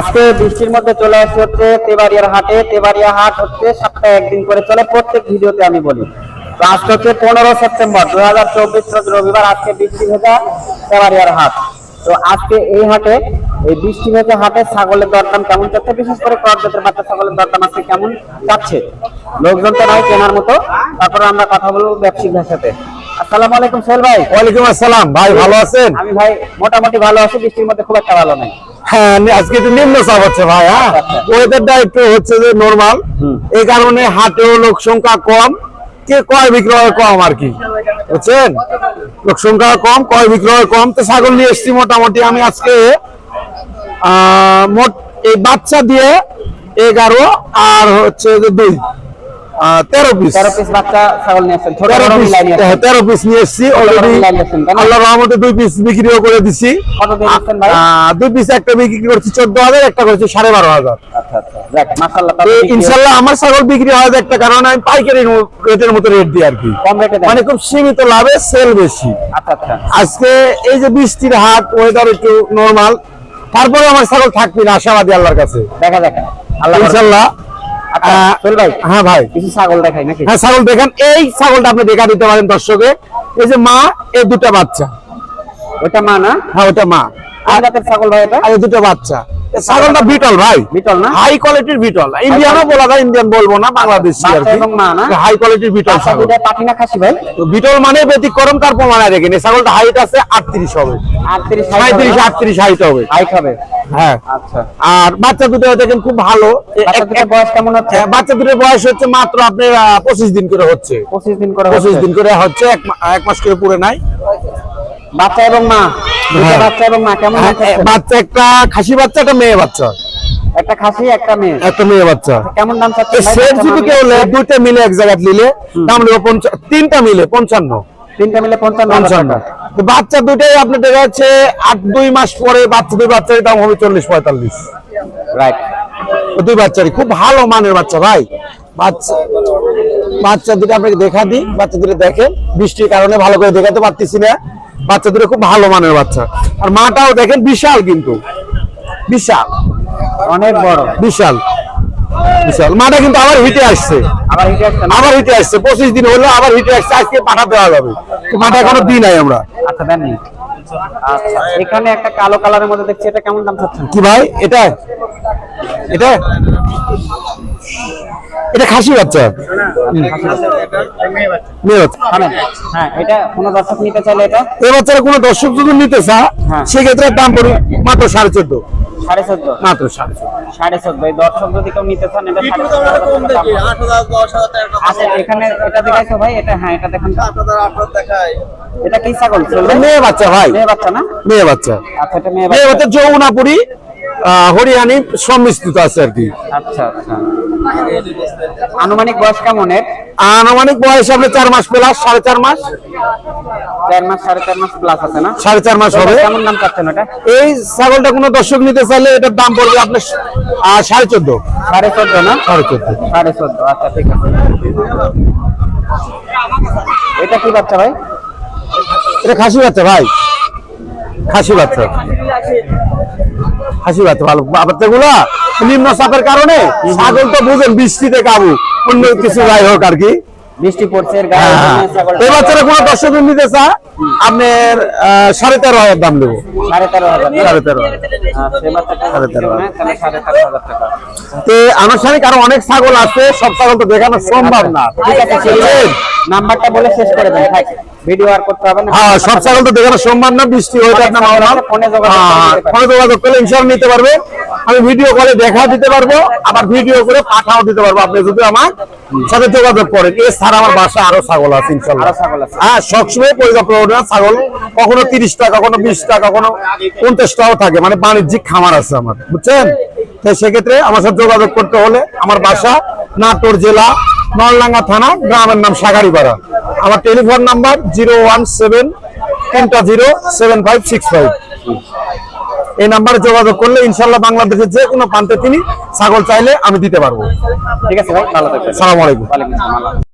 আজকে বৃষ্টির মধ্যে চলে আসছে হচ্ছে তেবাড়িয়ার হাটে। তেবাড়িয়া হাট হচ্ছে সপ্তাহে একদিন করে চলে, প্রত্যেক ভিডিওতে আমি বলি। তো আজকে হচ্ছে 15 সেপ্টেম্বর 2024 রোজ রবিবার। আজকে বৃষ্টি ভেজা তেবাড়িয়ার হাট। তো আজকে এই হাটে, এই বৃষ্টি ভেজা হাটে ছাগলের দরদাম কেমন যাচ্ছে, বিশেষ করে ক্রস জাতের বাচ্চা ছাগলের দরদাম আজকে কেমন যাচ্ছে, লোকজন তো নাই কেনার মতো। তারপরে আমরা কথা বলবো ব্যবসায়ীদের সাথে। আসসালামু আলাইকুম সোহেল ভাই। ওয়ালাইকুম আসসালাম ভাই, ভালো আছেন? আমি ভাই মোটামুটি ভালো আছি, বৃষ্টির মধ্যে খুব একটা ভালো নাই। হ্যাঁ, আজকে একটু নিম্ন চাপ হচ্ছে ভাই। হ্যাঁ, ওয়েদারটা একটু হচ্ছে যে নরমাল, এই কারণে হাটেও লোক সংখ্যা কম, কে ক্রয় বিক্রয় কম আর কি, বুঝছেন? লোক সংখ্যা কম, ক্রয় বিক্রয় কম। তো ছাগল নিয়ে এসছি মোটামুটি আমি আজকে মোট এই বাচ্চা দিয়ে 11 আর হচ্ছে যে 2 13 পিস বাচ্চা ছাগল নিয়ে আসছেন। 13 পিস নিয়ে এসছি অলরেডি। আল্লাহর রহমতে 2 পিস বিক্রিও করে দিছি। কত দিয়ে দিচ্ছেন ভাই? 2 পিস একটা বিক্রি করছি 14,000, একটা করছি 12,500। আচ্ছা আচ্ছা, যাক মাশাআল্লাহ। ইনশাআল্লাহ আমার ছাগল বিক্রি হয় একটা কারণে আমি পাইকারি রেটের মতো রেট দিই আর কি, কম রেটে দেন, মানে খুব সীমিত লাভে সেল বেশি। আচ্ছা আচ্ছা। আজকে এই যে বৃষ্টির হাট, ওয়েদার একটু নরমাল, তারপরে আমার ছাগল থাকবে না, আশাবাদী আল্লাহর কাছে। দেখা যাক আল্লাহ ইনশাআল্লাহ। ভাই হ্যাঁ ভাই, কিছু ছাগল দেখাই নাকি? হ্যাঁ ছাগল দেখেন, এই ছাগলটা আপনি দেখা দিতে পারেন দর্শকে। এই যে মা, এই দুটো বাচ্চা। ওটা মা না? হ্যাঁ ওটা মা। আর জাতের ছাগল ভাই এটা? আর এই দুটো বাচ্চা। এই ছাগলটা বিটল ভাই, বিটল না? হাই কোয়ালিটির বিটল। ইন্ডিয়ানও বলা যায়, ইন্ডিয়ান বলবো না, বাংলাদেশি আর কি। এবং মা না? হাই কোয়ালিটির বিটল ছাগল। এটা পাঠি না খাসি ভাই? তো বিটল মানে ব্যতিক্রম, তার প্রমাণ দেখেন। এই ছাগলটা হাইট আছে 38 হবে, 38 হাইট হবে, হাইট হবে। হ্যাঁ আচ্ছা। আর বাচ্চা দুটো দেখেন খুব ভালো। বাচ্চা বয়স কেমন হচ্ছে? বাচ্চা দুটোর বয়স হচ্ছে মাত্র আপনার 25 দিন করে হচ্ছে। 25 দিন করে? 25 দিন করে হচ্ছে, এক মাস করে পুরো নাই। বাচ্চা এবং মা, বাচ্চা এবং মা কেমন হচ্ছে? বাচ্চা একটা খাসি বাচ্চা, একটা মেয়ে বাচ্চা। একটা খাসি একটা মেয়ে, একটা মেয়ে বাচ্চা। কেমন দাম চাচ্ছেন? সেট যদি কেউ নেয়, দুইটা মিলে এক জায়গায় নিলে দাম নেব 50, তিনটা মিলে 55। তিনটা মিলে 55। তো বাচ্চা দুইটাই আপনার দেখা যাচ্ছে 8-2 মাস পরে বাচ্চা, দুই বাচ্চার দাম হবে 40-45। রাইট। দুই বাচ্চারই খুব ভালো মানের বাচ্চা ভাই। বাচ্চা দুটো আপনাকে দেখা দিই, বাচ্চা দুটো দেখেন, বৃষ্টির কারণে ভালো করে দেখাতে পারতেছি না। বাচ্চা দুটো খুব ভালো মানের বাচ্চা। আর মাটাও দেখেন বিশাল, কিন্তু বিশাল, অনেক বড়, বিশাল বিশাল। মাটা কিন্তু আবার হিটে আসছে, আবার হিটে আসছে 25 দিন হলো, আবার হিটে আসছে। আজকে পাঠা দেওয়া যাবে, মাটা এখনো দিই নাই আমরা। আচ্ছা দেননি। আচ্ছা, এখানে একটা কালো কালারের মধ্যে দেখছি, এটা কেমন দাম চাচ্ছেন? কি ভাই এটা? এটা এটা খাসি বাচ্চা, মেয়ে বাচ্চা। হ্যাঁ, এটা কোন দর্শক নিতে চাইলে এটা, এই বাচ্চারা কোনো দর্শক যদি নিতে চায়, সেক্ষেত্রে দাম পড়বে মাত্র 14.5। 14.5 মাত্র 14.5। এই দর্শক যদি কেউ নিতে চান, এটা 8,000। আচ্ছা, এখানে এটা দেখাইছো ভাই? এটা হ্যাঁ, এটা দেখেন 8,000 দেখাই। এটা কি ছাগল? মেয়ে বাচ্চা ভাই, মেয়ে বাচ্চা না? মেয়ে বাচ্চা। আচ্ছা, এটা মেয়ে মেয়ে বাচ্চা। বাচ্চা, যৌনাপুরি হরিয়ানি সম্মিশ্রিত আছে আর কি। আচ্ছা আচ্ছা। আনুমানিক বয়স কেমন এর? আনুমানিক বয়স আপনি 4 মাস প্লাস, 4.5 মাস। 4 মাস 4.5 মাস প্লাস আছে না? 4.5 মাস হবে। কেমন দাম চাচ্ছেন এটা? এই ছাগলটা কোনো দর্শক নিতে চাইলে এটার দাম পড়বে আপনার 14.5। 14.5 না? 14.5। 14.5। আচ্ছা ঠিক আছে। এটা কি বাচ্চা ভাই? এটা খাসি বাচ্চা ভাই, খাসি বাচ্চা, খাসি বাচ্চা। ভালো বাচ্চাগুলা নিম্ন চাপের কারণে ছাগল তো বুঝেন বৃষ্টিতে কাবু, অন্য কিছু যাই হোক আর কি, বৃষ্টি পড়ছে এর গায়ে। এই বাচ্চারা কোনো দর্শক নিতে চায় আপনার 13,500 দাম নেবো। 13,500। তো আনুষ্ঠানিক আরো অনেক ছাগল আছে, সব ছাগল তো দেখানো সম্ভব না। ঠিক আছে, নাম্বারটা বলে শেষ করে দেন, ভিডিও আর করতে হবে না। হ্যাঁ, সব ছাগল তো দেখানো সম্ভব না, বৃষ্টি হয়ে যাবে না। ফোনে যোগাযোগ করলে ইনশাআল্লাহ নিতে পারবে। আমি ভিডিও কলে দেখা দিতে পারবো, আবার ভিডিও করে পাঠাও দিতে পারবো, আপনি যদি আমার সাথে যোগাযোগ করেন। এছাড়া আমার বাসায় আরো ছাগল আছে ইনশাআল্লাহ। হ্যাঁ, সবসময় পরিযাপ্ত ছাগল, কখনো 30টা, কখনো 20টা, কখনো 50টাও থাকে, মানে বাণিজ্যিক খামার আছে আমার, বুঝছেন? তো সেক্ষেত্রে আমার সাথে যোগাযোগ করতে হলে, আমার বাসা নাটোর জেলা নলডাঙ্গা থানা, গ্রামের নাম সাগারিপাড়া। আমার টেলিফোন নাম্বার 017-300-7565। এই নাম্বারে যোগাযোগ করলে ইনশাআল্লাহ বাংলাদেশের যে কোনো প্রান্তে তিনি ছাগল চাইলে আমি দিতে পারবো। ঠিক আছে ভাই, ভালো থাকবেন। আসসালামু আলাইকুম। ওয়ালাইকুম আসসালাম।